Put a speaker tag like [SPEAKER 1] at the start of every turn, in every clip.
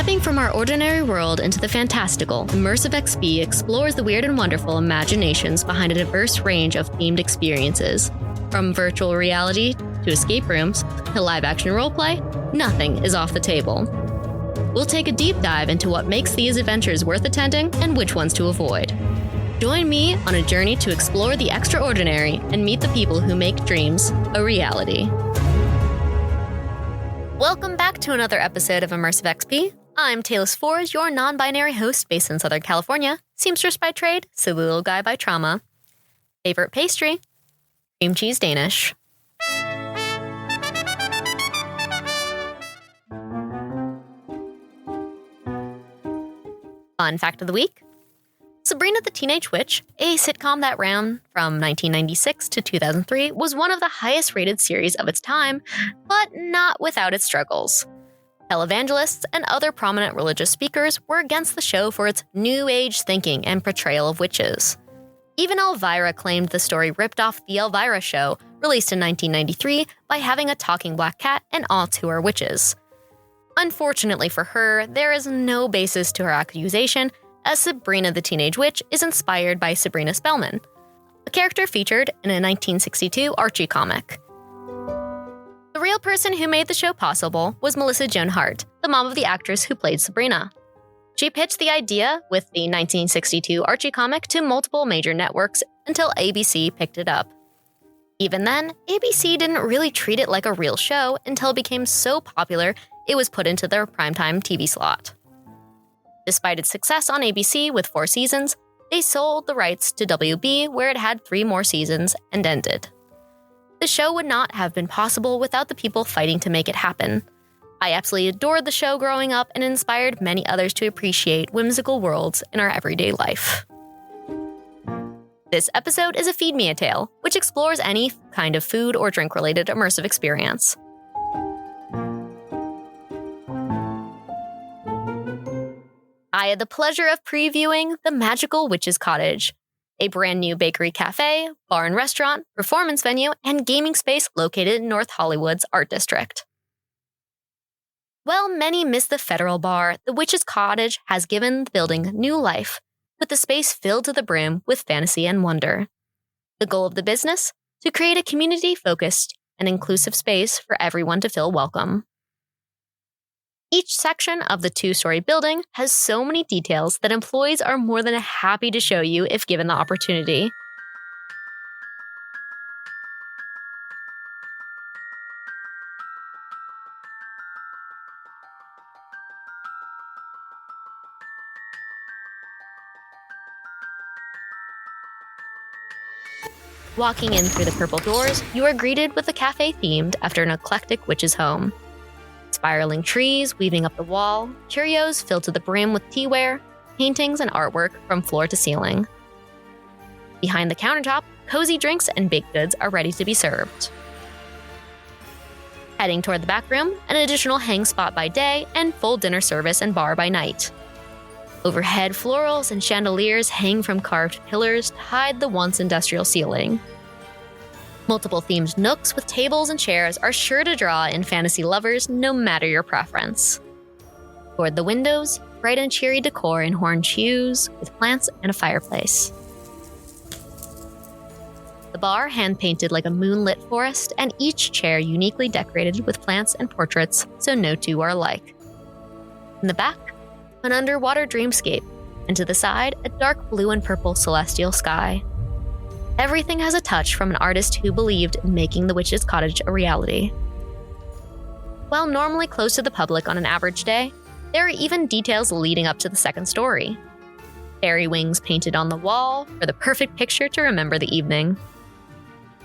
[SPEAKER 1] Stepping from our ordinary world into the fantastical, Immersive XP explores the weird and wonderful imaginations behind a diverse range of themed experiences. From virtual reality to escape rooms to live-action roleplay, nothing is off the table. We'll take a deep dive into what makes these adventures worth attending and which ones to avoid. Join me on a journey to explore the extraordinary and meet the people who make dreams a reality. Welcome back to another episode of Immersive XP. I'm Taylor Forge, your non-binary host based in Southern California, seamstress by trade, silly little guy by trauma. Favorite pastry? Cream cheese Danish. Fun fact of the week. Sabrina the Teenage Witch, a sitcom that ran from 1996 to 2003, was one of the highest rated series of its time, but not without its struggles. Televangelists and other prominent religious speakers were against the show for its new age thinking and portrayal of witches. Even Elvira claimed the story ripped off The Elvira Show, released in 1993, by having a talking black cat and all two are witches. Unfortunately for her, there is no basis to her accusation, as Sabrina the Teenage Witch is inspired by Sabrina Spellman, a character featured in a 1962 Archie comic. The real person who made the show possible was Melissa Joan Hart, the mom of the actress who played Sabrina. She pitched the idea with the 1962 Archie comic to multiple major networks until ABC picked it up. Even then, ABC didn't really treat it like a real show until it became so popular it was put into their primetime TV slot. Despite its success on ABC with 4 seasons, they sold the rights to WB, where it had 3 more seasons and ended. The show would not have been possible without the people fighting to make it happen. I absolutely adored the show growing up and inspired many others to appreciate whimsical worlds in our everyday life. This episode is a Feed Me a Tale, which explores any kind of food or drink-related immersive experience. I had the pleasure of previewing the magical Witch's Cottage, a brand new bakery cafe, bar and restaurant, performance venue, and gaming space located in North Hollywood's Art District. While many miss the Federal Bar, the Witch's Cottage has given the building new life, with the space filled to the brim with fantasy and wonder. The goal of the business? To create a community-focused and inclusive space for everyone to feel welcome. Each section of the 2-story building has so many details that employees are more than happy to show you if given the opportunity. Walking in through the purple doors, you are greeted with a cafe themed after an eclectic witch's home. Spiraling trees weaving up the wall, curios filled to the brim with teaware, paintings and artwork from floor to ceiling. Behind the countertop, cozy drinks and baked goods are ready to be served. Heading toward the back room, an additional hang spot by day and full dinner service and bar by night. Overhead florals and chandeliers hang from carved pillars to hide the once industrial ceiling. Multiple themed nooks with tables and chairs are sure to draw in fantasy lovers no matter your preference. Toward the windows, bright and cheery decor in orange hues with plants and a fireplace. The bar hand-painted like a moonlit forest and each chair uniquely decorated with plants and portraits so no two are alike. In the back, an underwater dreamscape, and to the side, a dark blue and purple celestial sky. Everything has a touch from an artist who believed in making the Witch's Cottage a reality. While normally closed to the public on an average day, there are even details leading up to the second story. Fairy wings painted on the wall for the perfect picture to remember the evening.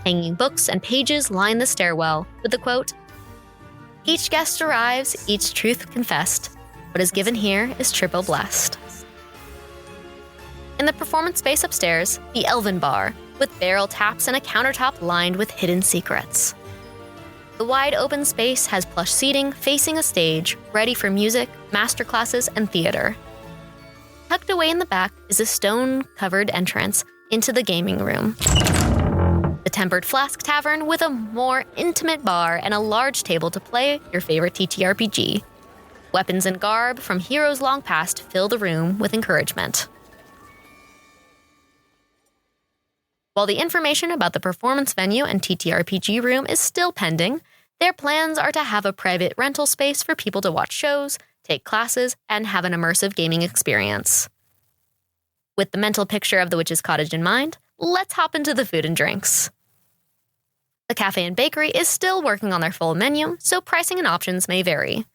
[SPEAKER 1] Hanging books and pages line the stairwell with the quote, "Each guest arrives, each truth confessed. What is given here is triple blessed." In the performance space upstairs, the Elven Bar, with barrel taps and a countertop lined with hidden secrets. The wide open space has plush seating facing a stage, ready for music, masterclasses, and theater. Tucked away in the back is a stone-covered entrance into the gaming room. The Tempered Flask Tavern with a more intimate bar and a large table to play your favorite TTRPG. Weapons and garb from heroes long past fill the room with encouragement. While the information about the performance venue and TTRPG room is still pending, their plans are to have a private rental space for people to watch shows, take classes, and have an immersive gaming experience. With the mental picture of the witch's cottage in mind, let's hop into the food and drinks. The cafe and bakery is still working on their full menu, so pricing and options may vary.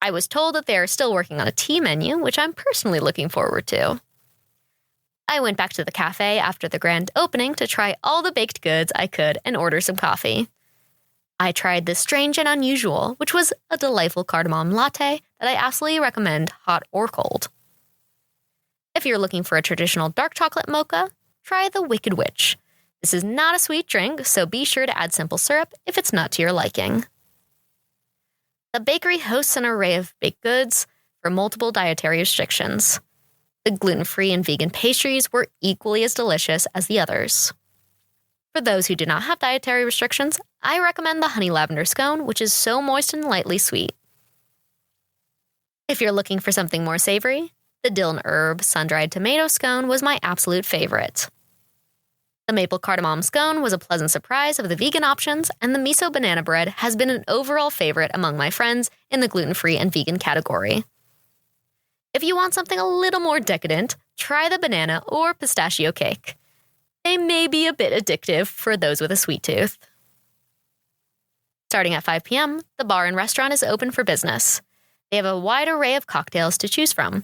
[SPEAKER 1] I was told that they are still working on a tea menu, which I'm personally looking forward to. I went back to the cafe after the grand opening to try all the baked goods I could and order some coffee. I tried this strange and unusual, which was a delightful cardamom latte that I absolutely recommend hot or cold. If you're looking for a traditional dark chocolate mocha, try the Wicked Witch. This is not a sweet drink, so be sure to add simple syrup if it's not to your liking. The bakery hosts an array of baked goods for multiple dietary restrictions. The gluten-free and vegan pastries were equally as delicious as the others. For those who do not have dietary restrictions, I recommend the honey lavender scone, which is so moist and lightly sweet. If you're looking for something more savory, the dill and herb sun-dried tomato scone was my absolute favorite. The maple cardamom scone was a pleasant surprise of the vegan options, and the miso banana bread has been an overall favorite among my friends in the gluten-free and vegan category. If you want something a little more decadent, try the banana or pistachio cake. They may be a bit addictive for those with a sweet tooth. Starting at 5 p.m., the bar and restaurant is open for business. They have a wide array of cocktails to choose from,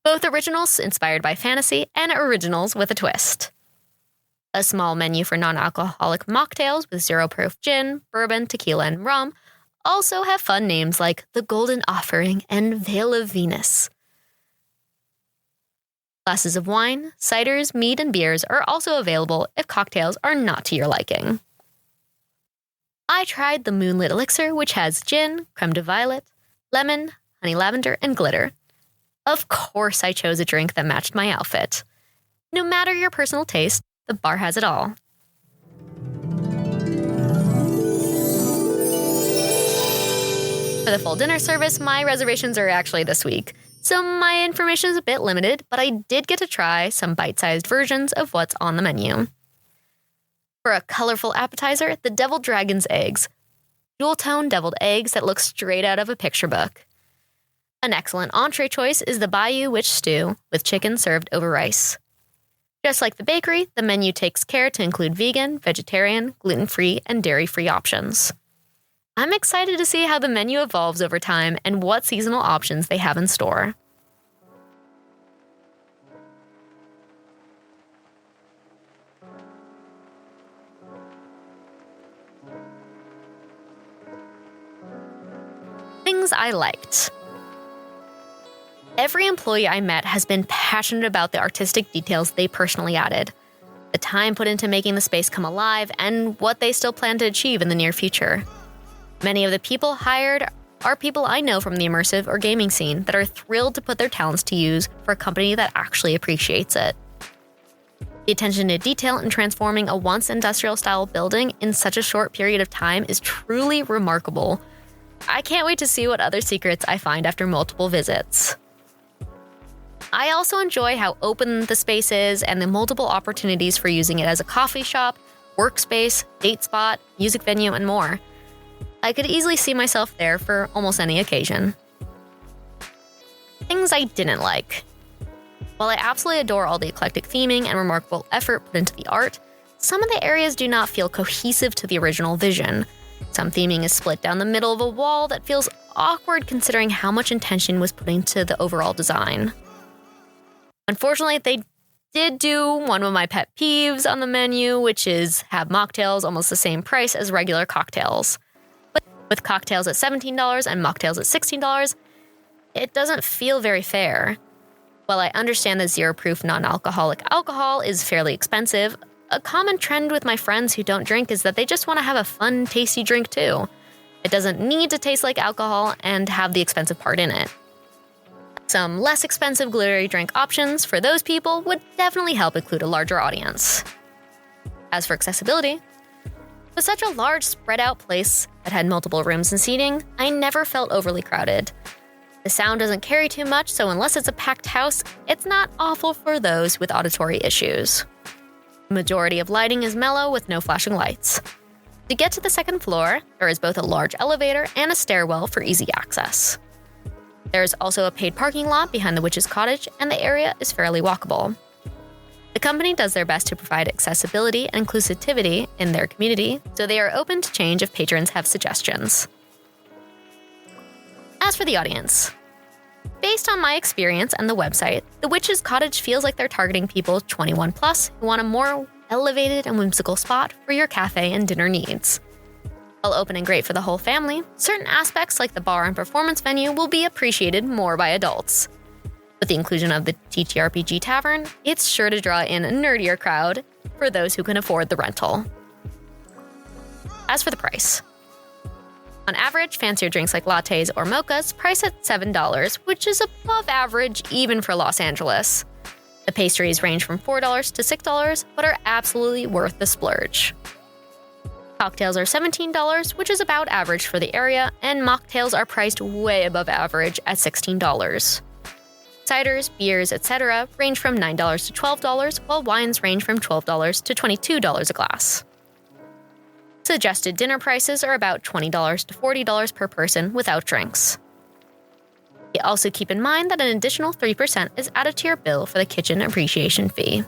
[SPEAKER 1] both originals inspired by fantasy and originals with a twist. A small menu for non-alcoholic mocktails with zero-proof gin, bourbon, tequila, and rum also have fun names like the Golden Offering and Veil of Venus. Glasses of wine, ciders, mead, and beers are also available if cocktails are not to your liking. I tried the Moonlit Elixir, which has gin, creme de violet, lemon, honey lavender, and glitter. Of course, I chose a drink that matched my outfit. No matter your personal taste, the bar has it all. For the full dinner service, my reservations are actually this week, so my information is a bit limited, but I did get to try some bite-sized versions of what's on the menu. For a colorful appetizer, the deviled dragon's eggs. Jewel-toned deviled eggs that look straight out of a picture book. An excellent entree choice is the Bayou Witch Stew, with chicken served over rice. Just like the bakery, the menu takes care to include vegan, vegetarian, gluten-free, and dairy-free options. I'm excited to see how the menu evolves over time and what seasonal options they have in store. Things I liked. Every employee I met has been passionate about the artistic details they personally added, the time put into making the space come alive, and what they still plan to achieve in the near future. Many of the people hired are people I know from the immersive or gaming scene that are thrilled to put their talents to use for a company that actually appreciates it. The attention to detail in transforming a once industrial-style building in such a short period of time is truly remarkable. I can't wait to see what other secrets I find after multiple visits. I also enjoy how open the space is and the multiple opportunities for using it as a coffee shop, workspace, date spot, music venue, and more. I could easily see myself there for almost any occasion. Things I didn't like. While I absolutely adore all the eclectic theming and remarkable effort put into the art, some of the areas do not feel cohesive to the original vision. Some theming is split down the middle of a wall that feels awkward considering how much intention was put into the overall design. Unfortunately, they did do one of my pet peeves on the menu, which is have mocktails almost the same price as regular cocktails. But with cocktails at $17 and mocktails at $16, it doesn't feel very fair. While I understand that zero-proof non-alcoholic alcohol is fairly expensive, a common trend with my friends who don't drink is that they just want to have a fun, tasty drink too. It doesn't need to taste like alcohol and have the expensive part in it. Some less expensive glittery drink options for those people would definitely help include a larger audience. As for accessibility, with such a large spread out place that had multiple rooms and seating, I never felt overly crowded. The sound doesn't carry too much, so unless it's a packed house, it's not awful for those with auditory issues. The majority of lighting is mellow with no flashing lights. To get to the second floor, there is both a large elevator and a stairwell for easy access. There is also a paid parking lot behind the Witch's Cottage, and the area is fairly walkable. The company does their best to provide accessibility and inclusivity in their community, so they are open to change if patrons have suggestions. As for the audience, based on my experience and the website, the Witch's Cottage feels like they're targeting people 21 plus who want a more elevated and whimsical spot for your cafe and dinner needs. While open and great for the whole family, certain aspects like the bar and performance venue will be appreciated more by adults. With the inclusion of the TTRPG tavern, it's sure to draw in a nerdier crowd for those who can afford the rental. As for the price, on average, fancier drinks like lattes or mochas price at $7, which is above average even for Los Angeles. The pastries range from $4 to $6, but are absolutely worth the splurge. Cocktails are $17, which is about average for the area, and mocktails are priced way above average at $16. Ciders, beers, etc. range from $9 to $12, while wines range from $12 to $22 a glass. Suggested dinner prices are about $20 to $40 per person without drinks. Also keep in mind that an additional 3% is added to your bill for the kitchen appreciation fee.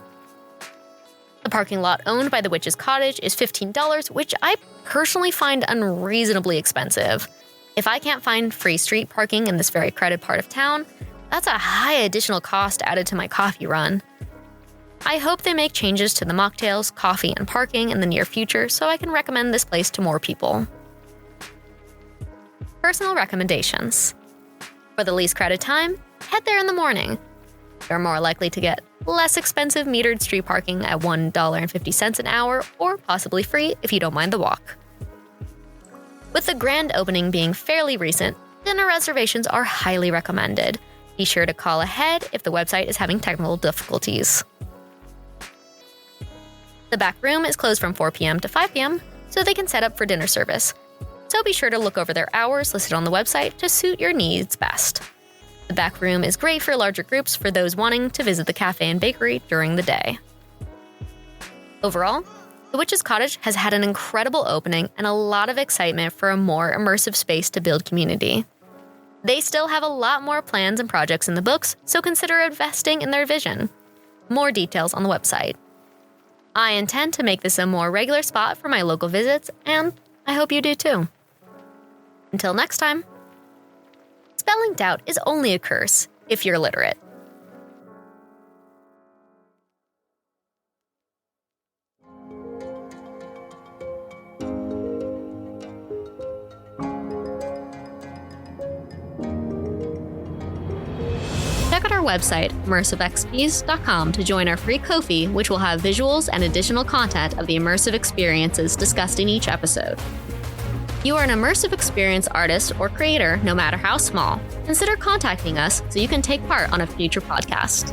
[SPEAKER 1] The parking lot owned by the Witch's Cottage is $15, which I personally find unreasonably expensive. If I can't find free street parking in this very crowded part of town, that's a high additional cost added to my coffee run. I hope they make changes to the mocktails, coffee, and parking in the near future so I can recommend this place to more people. Personal recommendations. For the least crowded time, head there in the morning. You're more likely to get less expensive metered street parking at $1.50 an hour, or possibly free if you don't mind the walk. With the grand opening being fairly recent, dinner reservations are highly recommended. Be sure to call ahead if the website is having technical difficulties. The back room is closed from 4 p.m. to 5 p.m., so they can set up for dinner service. So be sure to look over their hours listed on the website to suit your needs best. The back room is great for larger groups for those wanting to visit the cafe and bakery during the day. Overall, the Witch's Cottage has had an incredible opening and a lot of excitement for a more immersive space to build community. They still have a lot more plans and projects in the books, so consider investing in their vision. More details on the website. I intend to make this a more regular spot for my local visits, and I hope you do too. Until next time. Spelling doubt is only a curse if you're literate. Check out our website, immersivexps.com, to join our free Ko-fi, which will have visuals and additional content of the immersive experiences discussed in each episode. You are an immersive experience artist or creator, no matter how small. Consider contacting us so you can take part on a future podcast.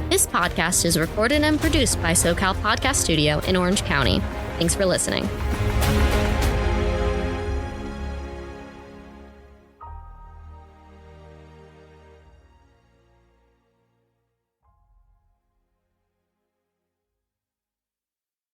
[SPEAKER 1] This podcast is recorded and produced by SoCal Podcast Studio in Orange County. Thanks for listening.